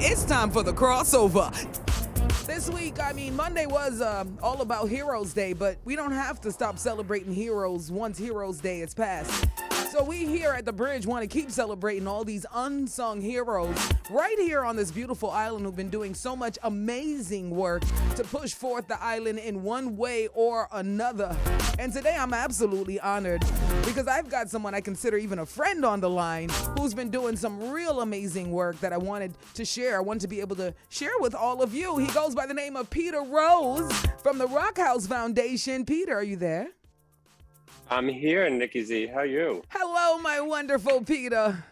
It's time for the crossover. This week, Monday was all about Heroes Day, but we don't have to stop celebrating heroes once Heroes Day is past. So we here at the Bridge want to keep celebrating all these unsung heroes right here on this beautiful island who've been doing so much amazing work to push forth the island in one way or another. And today I'm absolutely honored because I've got someone I consider even a friend on the line who's been doing some real amazing work that I wanted to share. I wanted to be able to share with all of you. He goes by the name of Peter Rose from the Rockhouse Foundation. Peter, are you there? I'm here, Nikki Z. How are you? Hello, my wonderful Peter.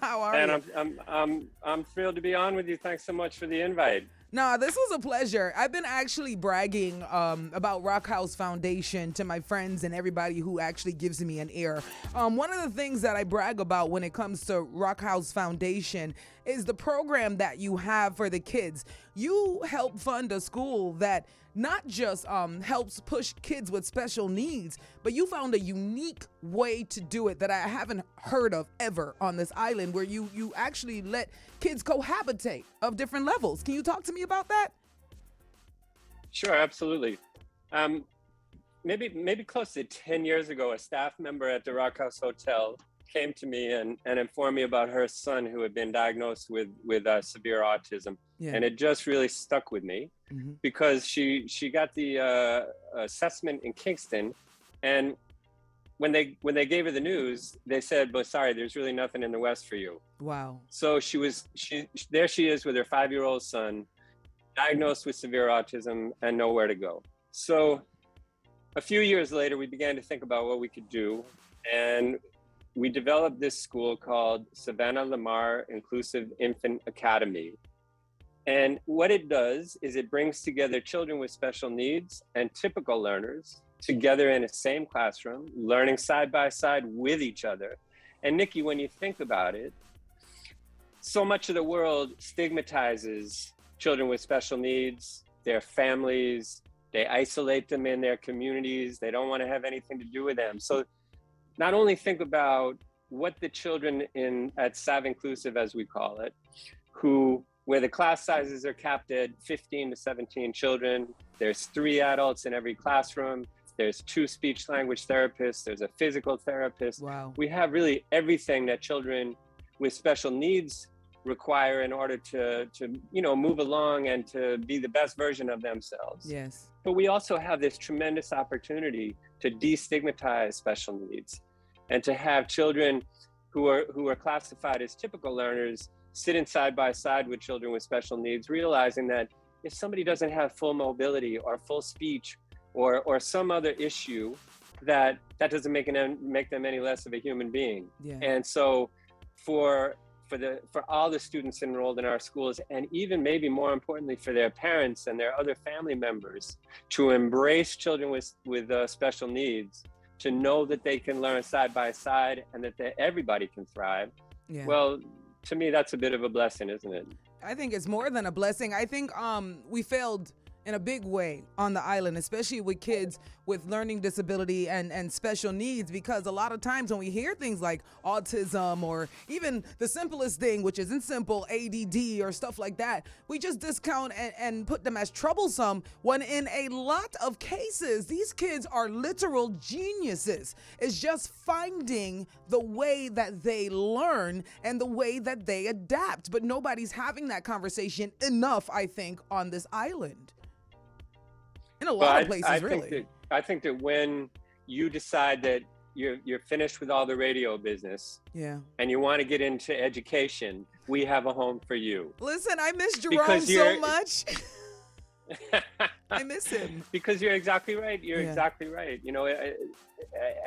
How are you? And I'm thrilled to be on with you. Thanks so much for the invite. No, this was a pleasure. I've been actually bragging about Rockhouse Foundation to my friends and everybody who actually gives me an ear. One of the things that I brag about when it comes to Rockhouse Foundation is the program that you have for the kids. You help fund a school that not just helps push kids with special needs, but you found a unique way to do it that I haven't heard of ever on this island, where you actually let kids cohabitate of different levels. Can you talk to me about that? Sure, absolutely. Maybe close to 10 years ago, a staff member at the Rockhouse Hotel came to me and informed me about her son who had been diagnosed with severe autism. Yeah. And it just really stuck with me because she got the assessment in Kingston, and when they gave her the news, they said, "But sorry, there's really nothing in the West for you." Wow. So there she is with her 5-year-old son, diagnosed with severe autism and nowhere to go. So a few years later, we began to think about what we could do, and we developed this school called Savannah Lamar Inclusive Infant Academy. And what it does is it brings together children with special needs and typical learners together in the same classroom, learning side by side with each other. And Nikki, when you think about it, so much of the world stigmatizes children with special needs, their families, they isolate them in their communities, they don't want to have anything to do with them. So not only think about what the children at Sav Inclusive, as we call it, where the class sizes are capped at 15 to 17 children, there's 3 adults in every classroom, there's 2 speech language therapists, there's a physical therapist. Wow. We have really everything that children with special needs require in order to move along and to be the best version of themselves. Yes. But we also have this tremendous opportunity to destigmatize special needs and to have children who are classified as typical learners sitting side by side with children with special needs, realizing that if somebody doesn't have full mobility or full speech or some other issue, that doesn't make them any less of a human being. Yeah. And so for all the students enrolled in our schools, and even maybe more importantly for their parents and their other family members, to embrace children with special needs, to know that they can learn side by side and that everybody can thrive. Yeah. Well, to me, that's a bit of a blessing, isn't it? I think it's more than a blessing. I think we failed in a big way on the island, especially with kids with learning disability and special needs, because a lot of times when we hear things like autism or even the simplest thing, which isn't simple, ADD or stuff like that, we just discount and put them as troublesome, when in a lot of cases, these kids are literal geniuses. It's just finding the way that they learn and the way that they adapt. But nobody's having that conversation enough, I think, on this island. In a lot of places, really. I think that when you decide that you're finished with all the radio business, yeah, and you want to get into education, we have a home for you. Listen, I miss Jerome so much. I miss him. Because you're exactly right. You're exactly right. You know,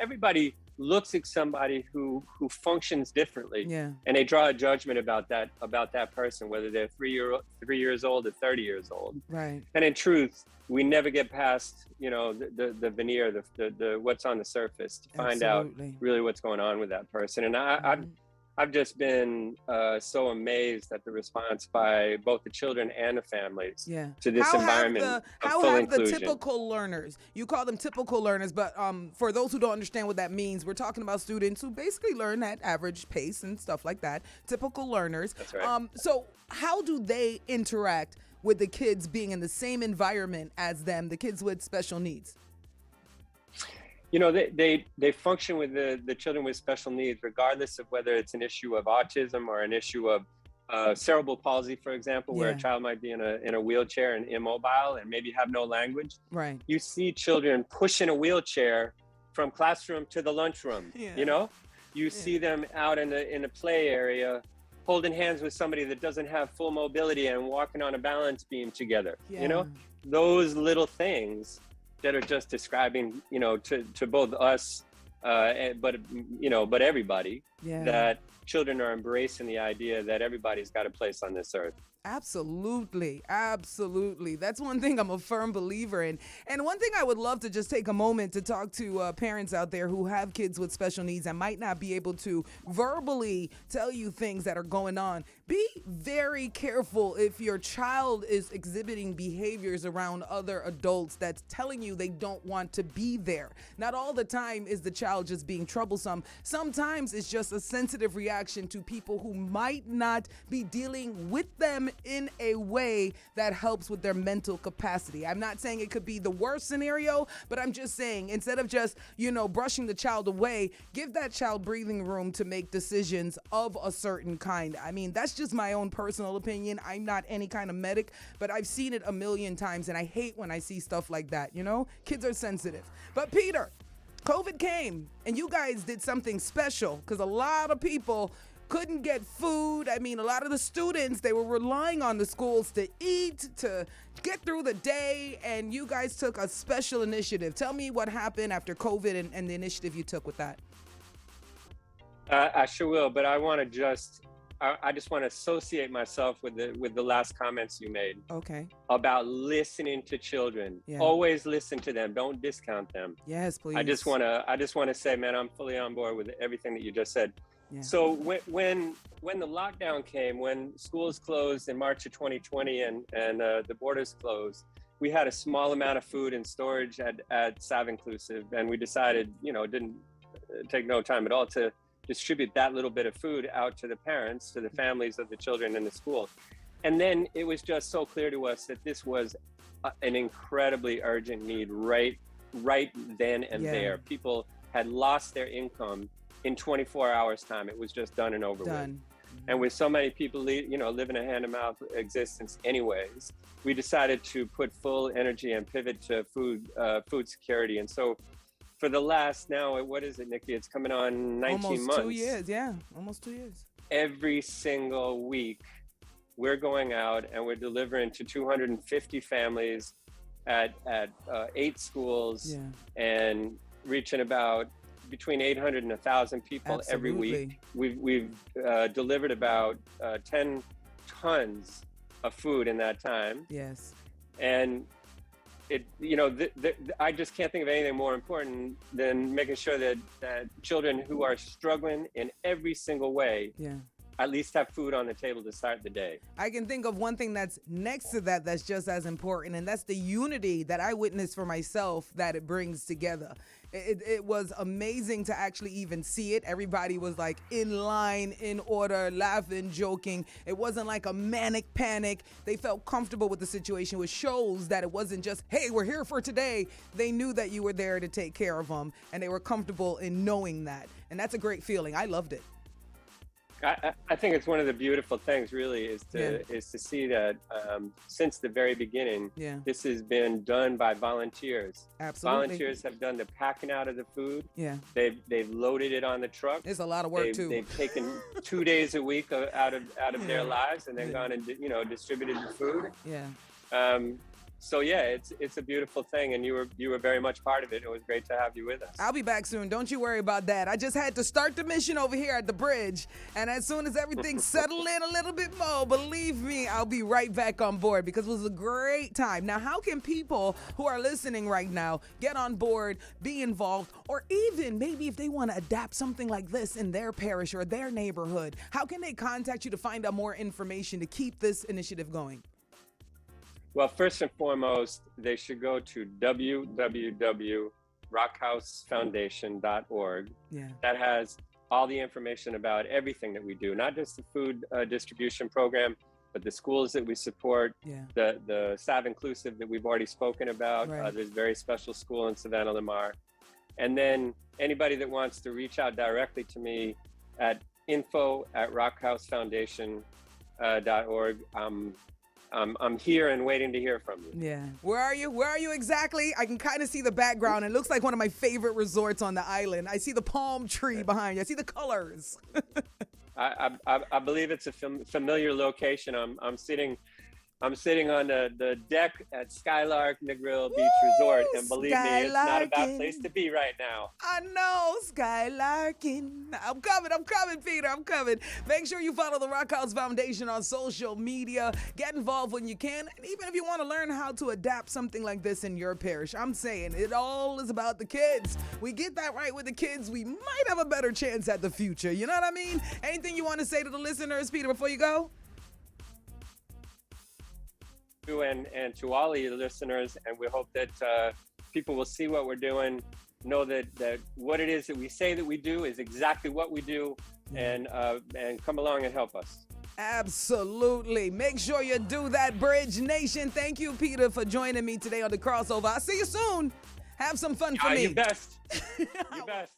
everybody looks at somebody who functions differently, and they draw a judgment about that person, whether they're 3 years old or 30 years old. Right. And in truth, we never get past, the veneer, the what's on the surface to find out really what's going on with that person. And I I've just been so amazed at the response by both the children and the families to this environment of full inclusion. The typical learners, you call them typical learners, but for those who don't understand what that means, we're talking about students who basically learn at average pace and stuff like that, typical learners. That's right. So how do they interact with the kids being in the same environment as them, the kids with special needs? You know, they function with the children with special needs, regardless of whether it's an issue of autism or an issue of cerebral palsy, for example, where a child might be in a wheelchair and immobile and maybe have no language. Right. You see children pushing a wheelchair from classroom to the lunchroom. You know, you see them out in the play area, holding hands with somebody that doesn't have full mobility and walking on a balance beam together. You know, those little things that are just describing, you know, to both us, but everybody, that children are embracing the idea that everybody's got a place on this earth. Absolutely. Absolutely. That's one thing I'm a firm believer in. And one thing I would love to just take a moment to talk to parents out there who have kids with special needs and might not be able to verbally tell you things that are going on. Be very careful if your child is exhibiting behaviors around other adults that's telling you they don't want to be there. Not all the time is the child just being troublesome. Sometimes it's just a sensitive reaction to people who might not be dealing with them in a way that helps with their mental capacity. I'm not saying it could be the worst scenario, but I'm just saying instead of just, brushing the child away, give that child breathing room to make decisions of a certain kind. I mean, that's just my own personal opinion. I'm not any kind of medic, but I've seen it a million times, and I hate when I see stuff like that, Kids are sensitive. But Peter, COVID came, and you guys did something special because a lot of people couldn't get food. I mean, a lot of the students, they were relying on the schools to eat, to get through the day, and you guys took a special initiative. Tell me what happened after COVID and the initiative you took with that. I sure will, but I just want to associate myself with the last comments you made. Okay. About listening to children. Always listen to them. Don't discount them. Yes, please. I just want to say, man, I'm fully on board with everything that you just said. So when the lockdown came, when schools closed in March of 2020 and the borders closed, we had a small amount of food in storage at Sav Inclusive, and we decided, it didn't take no time at all to distribute that little bit of food out to the parents, to the families of the children in the school. And then it was just so clear to us that this was an incredibly urgent need right then and there. People had lost their income in 24 hours time. It was just done and over with. And with so many people living a hand-to-mouth existence anyways, we decided to put full energy and pivot to food security. And so for the last, now, what is it, Nikki? It's coming on 19 months. Almost 2 years, almost 2 years. Every single week, we're going out and we're delivering to 250 families at 8 schools and reaching about between 800 and 1,000 people every week. We've delivered about 10 tons of food in that time. Yes. And I just can't think of anything more important than making sure that children who are struggling in every single way at least have food on the table to start the day. I can think of one thing that's next to that that's just as important, and that's the unity that I witnessed for myself that it brings together. It was amazing to actually even see it. Everybody was like in line, in order, laughing, joking. It wasn't like a manic panic. They felt comfortable with the situation, which shows that it wasn't just, hey, we're here for today. They knew that you were there to take care of them, and they were comfortable in knowing that. And that's a great feeling. I loved it. I think it's one of the beautiful things, really, is to see that since the very beginning, this has been done by volunteers. Absolutely. Volunteers have done the packing out of the food. Yeah. They've loaded it on the truck. It's a lot of work too. They've taken 2 days a week out of their lives and then gone and distributed the food. Yeah. So yeah, it's a beautiful thing, and you were very much part of it. It was great to have you with us. I'll be back soon. Don't you worry about that. I just had to start the mission over here at the bridge, and as soon as everything settled in a little bit more, believe me, I'll be right back on board because it was a great time. Now, how can people who are listening right now get on board, be involved, or even maybe if they want to adapt something like this in their parish or their neighborhood, how can they contact you to find out more information to keep this initiative going? Well, first and foremost, they should go to www.rockhousefoundation.org. Yeah. That has all the information about everything that we do, not just the food distribution program, but the schools that we support, the Sav Inclusive that we've already spoken about. Right. There's a very special school in Savannah Lamar. And then anybody that wants to reach out directly to me at info@rockhousefoundation.org. I'm here and waiting to hear from you. Yeah. Where are you? Where are you exactly? I can kind of see the background. It looks like one of my favorite resorts on the island. I see the palm tree behind you. I see the colors. I believe it's a familiar location. I'm sitting on the deck at Skylark Negril Beach Resort, and believe me, it's not a bad place to be right now. I know, Skylarking. I'm coming, Peter. I'm coming. Make sure you follow the Rockhouse Foundation on social media. Get involved when you can, and even if you want to learn how to adapt something like this in your parish, I'm saying it all is about the kids. We get that right with the kids, we might have a better chance at the future. You know what I mean? Anything you want to say to the listeners, Peter, before you go? And to all of your listeners, and we hope that people will see what we're doing, know that what it is that we say that we do is exactly what we do, and come along and help us. Absolutely. Make sure you do that, Bridge Nation. Thank you, Peter, for joining me today on The Crossover. I'll see you soon. Have some fun for me. You best. You best.